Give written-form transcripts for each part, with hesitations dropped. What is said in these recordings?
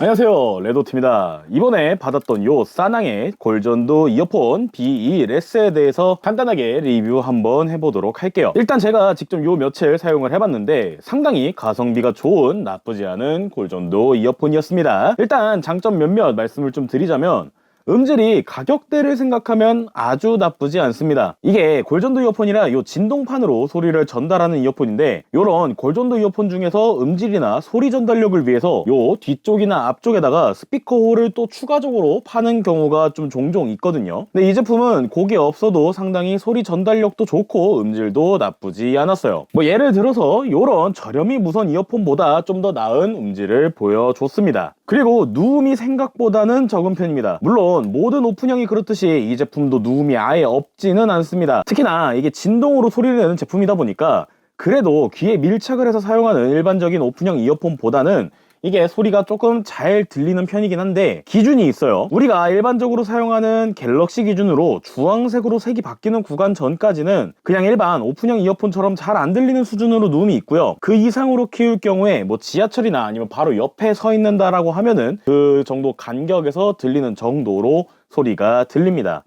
안녕하세요, 레도트입니다. 이번에 받았던 요 사낭의 골전도 이어폰 B2레스에 대해서 간단하게 리뷰 한번 해보도록 할게요. 일단 제가 직접 요 며칠 사용을 해봤는데 상당히 가성비가 좋은, 나쁘지 않은 골전도 이어폰이었습니다. 일단 장점 몇몇 말씀을 좀 드리자면 음질이 가격대를 생각하면 아주 나쁘지 않습니다. 이게 골전도 이어폰이라 요 진동판으로 소리를 전달하는 이어폰인데, 요런 골전도 이어폰 중에서 음질이나 소리 전달력을 위해서 요 뒤쪽이나 앞쪽에다가 스피커 홀을 또 추가적으로 파는 경우가 좀 종종 있거든요. 근데 이 제품은 그게 없어도 상당히 소리 전달력도 좋고 음질도 나쁘지 않았어요. 뭐 예를 들어서 요런 저렴이 무선 이어폰보다 좀 더 나은 음질을 보여줬습니다. 그리고 누움이 생각보다는 적은 편입니다. 물론 모든 오픈형이 그렇듯이 이 제품도 누움이 아예 없지는 않습니다. 특히나 이게 진동으로 소리를 내는 제품이다 보니까 그래도 귀에 밀착을 해서 사용하는 일반적인 오픈형 이어폰보다는 이게 소리가 조금 잘 들리는 편이긴 한데 기준이 있어요. 우리가 일반적으로 사용하는 갤럭시 기준으로 주황색으로 색이 바뀌는 구간 전까지는 그냥 일반 오픈형 이어폰처럼 잘 안 들리는 수준으로 누움이 있고요. 그 이상으로 키울 경우에 뭐 지하철이나 아니면 바로 옆에 서 있는다라고 하면은 그 정도 간격에서 들리는 정도로 소리가 들립니다.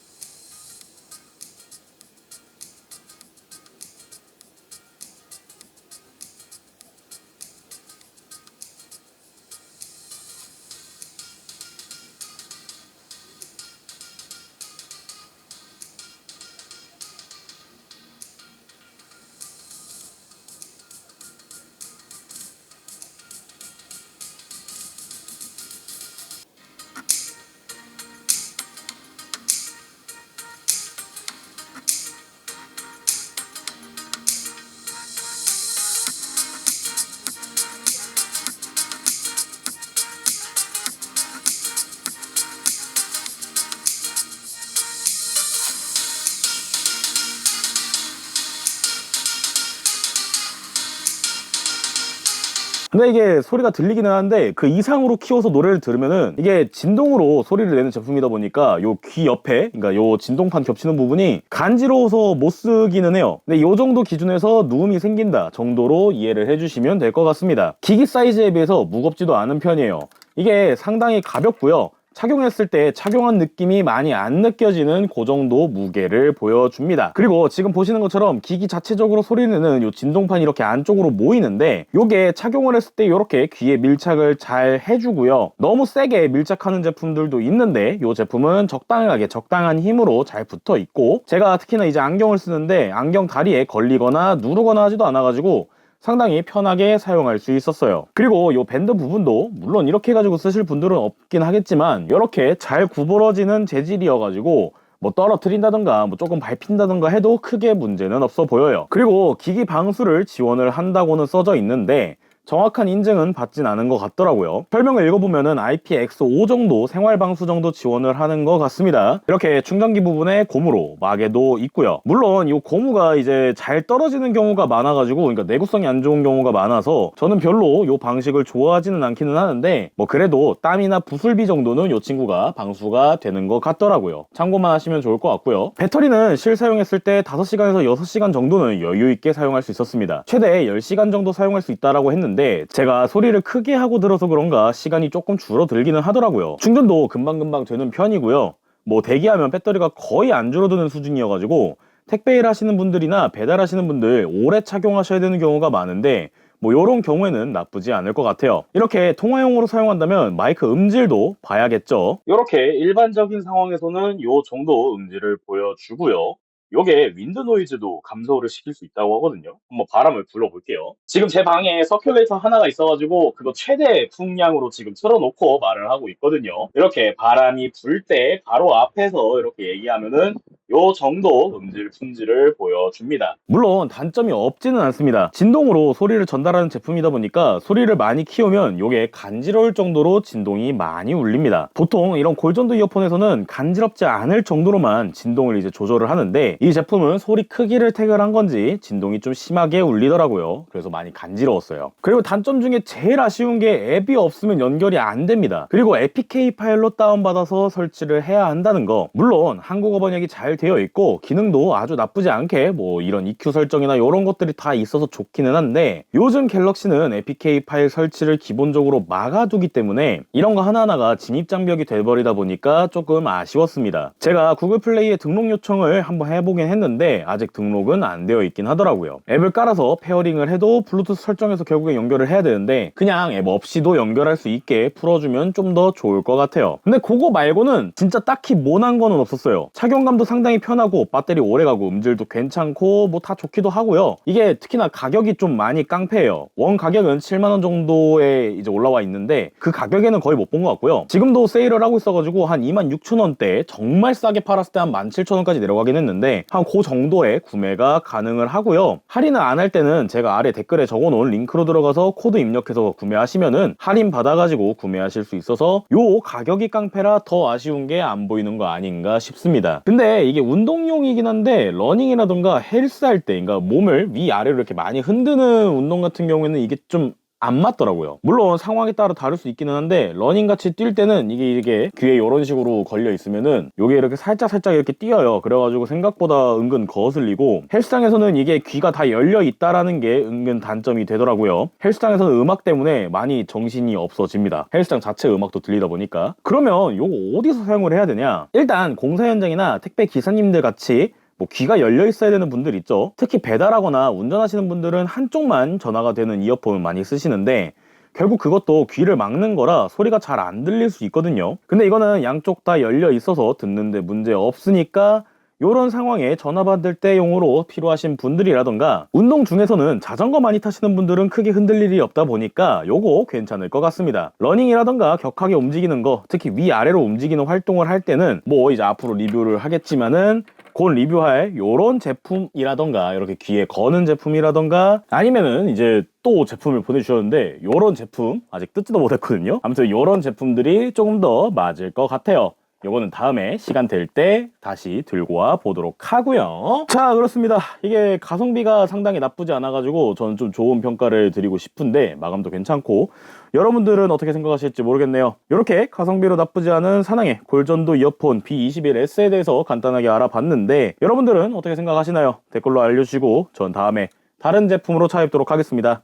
근데 이게 소리가 들리기는 하는데 그 이상으로 키워서 노래를 들으면은 이게 진동으로 소리를 내는 제품이다 보니까 요 귀 옆에, 그러니까 요 진동판 겹치는 부분이 간지러워서 못 쓰기는 해요. 근데 요 정도 기준에서 누움이 생긴다 정도로 이해를 해주시면 될 것 같습니다. 기기 사이즈에 비해서 무겁지도 않은 편이에요. 이게 상당히 가볍고요. 착용했을 때 착용한 느낌이 많이 안 느껴지는 그 정도 무게를 보여줍니다. 그리고 지금 보시는 것처럼 기기 자체적으로 소리 내는 요 진동판이 이렇게 안쪽으로 모이는데 요게 착용을 했을 때 이렇게 귀에 밀착을 잘 해주고요. 너무 세게 밀착하는 제품들도 있는데 요 제품은 적당하게 적당한 힘으로 잘 붙어 있고, 제가 특히나 이제 안경을 쓰는데 안경 다리에 걸리거나 누르거나 하지도 않아가지고 상당히 편하게 사용할 수 있었어요. 그리고 이 밴드 부분도 물론 이렇게 해가지고 쓰실 분들은 없긴 하겠지만 이렇게 잘 구부러지는 재질이어가지고 뭐 떨어뜨린다던가 뭐 조금 밟힌다던가 해도 크게 문제는 없어 보여요. 그리고 기기 방수를 지원을 한다고는 써져 있는데 정확한 인증은 받진 않은 것 같더라고요. 설명을 읽어보면은 IPX5 정도 생활방수 정도 지원을 하는 것 같습니다. 이렇게 충전기 부분에 고무로 마개도 있고요. 물론 이 고무가 이제 잘 떨어지는 경우가 많아가지고, 그러니까 내구성이 안 좋은 경우가 많아서 저는 별로 이 방식을 좋아하지는 않기는 하는데 뭐 그래도 땀이나 부슬비 정도는 이 친구가 방수가 되는 것 같더라고요. 참고만 하시면 좋을 것 같고요. 배터리는 실사용했을 때 5시간에서 6시간 정도는 여유 있게 사용할 수 있었습니다. 최대 10시간 정도 사용할 수 있다라고 했는데 제가 소리를 크게 하고 들어서 그런가 시간이 조금 줄어들기는 하더라고요. 충전도 금방금방 되는 편이고요. 뭐 대기하면 배터리가 거의 안 줄어드는 수준이어가지고 택배일 하시는 분들이나 배달하시는 분들 오래 착용하셔야 되는 경우가 많은데 뭐 이런 경우에는 나쁘지 않을 것 같아요. 이렇게 통화용으로 사용한다면 마이크 음질도 봐야겠죠. 이렇게 일반적인 상황에서는 요 정도 음질을 보여주고요. 요게 윈드 노이즈도 감소를 시킬 수 있다고 하거든요. 한번 바람을 불러볼게요. 지금 제 방에 서큘레이터 하나가 있어가지고 그거 최대 풍량으로 지금 틀어놓고 말을 하고 있거든요. 이렇게 바람이 불 때 바로 앞에서 이렇게 얘기하면은 요 정도 음질 품질을 보여줍니다. 물론 단점이 없지는 않습니다. 진동으로 소리를 전달하는 제품이다 보니까 소리를 많이 키우면 요게 간지러울 정도로 진동이 많이 울립니다. 보통 이런 골전도 이어폰에서는 간지럽지 않을 정도로만 진동을 이제 조절을 하는데 이 제품은 소리 크기를 태결한 건지 진동이 좀 심하게 울리더라고요. 그래서 많이 간지러웠어요. 그리고 단점 중에 제일 아쉬운 게 앱이 없으면 연결이 안 됩니다. 그리고 APK 파일로 다운받아서 설치를 해야 한다는 거. 물론 한국어 번역이 잘 되어 있고 기능도 아주 나쁘지 않게 뭐 이런 EQ 설정이나 이런 것들이 다 있어서 좋기는 한데, 요즘 갤럭시는 APK 파일 설치를 기본적으로 막아두기 때문에 이런 거 하나하나가 진입장벽이 돼버리다 보니까 조금 아쉬웠습니다. 제가 구글 플레이에 등록 요청을 한번 해보긴 했는데 아직 등록은 안 되어 있긴 하더라고요. 앱을 깔아서 페어링을 해도 블루투스 설정해서 결국엔 연결을 해야 되는데 그냥 앱 없이도 연결할 수 있게 풀어주면 좀 더 좋을 것 같아요. 근데 그거 말고는 진짜 딱히 모난 거는 없었어요. 착용감도 상당히 편하고 배터리 오래가고 음질도 괜찮고 뭐 다 좋기도 하고요. 이게 특히나 가격이 좀 많이 깡패예요. 원 가격은 7만원 정도에 이제 올라와 있는데 그 가격에는 거의 못 본 것 같고요. 지금도 세일을 하고 있어가지고 한 26,000원대, 정말 싸게 팔았을 때 한 17,000원까지 내려가긴 했는데 한 그 정도에 구매가 가능을 하고요. 할인을 안 할 때는 제가 아래 댓글에 적어놓은 링크로 들어가서 코드 입력해서 구매하시면은 할인 받아가지고 구매하실 수 있어서 요 가격이 깡패라 더 아쉬운 게 안 보이는 거 아닌가 싶습니다. 근데 이게 운동용이긴 한데 러닝이라던가 헬스할 때, 그러니까 몸을 위아래로 이렇게 많이 흔드는 운동 같은 경우에는 이게 좀 안 맞더라고요. 물론 상황에 따라 다를 수 있기는 한데 러닝같이 뛸 때는 이게 귀에 이런 식으로 걸려 있으면은 요게 이렇게 살짝 이렇게 뛰어요. 그래가지고 생각보다 은근 거슬리고, 헬스장에서는 이게 귀가 다 열려 있다라는 게 은근 단점이 되더라고요. 헬스장에서는 음악 때문에 많이 정신이 없어집니다. 헬스장 자체 음악도 들리다 보니까. 그러면 요거 어디서 사용을 해야 되냐? 일단 공사 현장이나 택배 기사님들 같이 뭐 귀가 열려 있어야 되는 분들 있죠. 특히 배달하거나 운전하시는 분들은 한쪽만 전화가 되는 이어폰을 많이 쓰시는데 결국 그것도 귀를 막는 거라 소리가 잘 안 들릴 수 있거든요. 근데 이거는 양쪽 다 열려 있어서 듣는데 문제 없으니까 이런 상황에 전화 받을 때 용으로 필요하신 분들이라던가, 운동 중에서는 자전거 많이 타시는 분들은 크게 흔들 일이 없다 보니까 요거 괜찮을 것 같습니다. 러닝이라던가 격하게 움직이는 거, 특히 위아래로 움직이는 활동을 할 때는 뭐 이제 앞으로 리뷰를 하겠지만은 곧 리뷰할 요런 제품이라던가, 이렇게 귀에 거는 제품이라던가, 아니면은 이제 또 제품을 보내주셨는데 요런 제품 아직 뜯지도 못했거든요. 아무튼 요런 제품들이 조금 더 맞을 것 같아요. 요거는 다음에 시간 될 때 다시 들고 와 보도록 하고요. 자, 그렇습니다. 이게 가성비가 상당히 나쁘지 않아가지고 저는 좀 좋은 평가를 드리고 싶은데 마감도 괜찮고, 여러분들은 어떻게 생각하실지 모르겠네요. 이렇게 가성비로 나쁘지 않은 사낭의 골전도 이어폰 B21S에 대해서 간단하게 알아봤는데 여러분들은 어떻게 생각하시나요? 댓글로 알려주시고 전 다음에 다른 제품으로 찾아뵙도록 하겠습니다.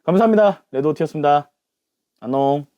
감사합니다. 레드오티였습니다. 안녕.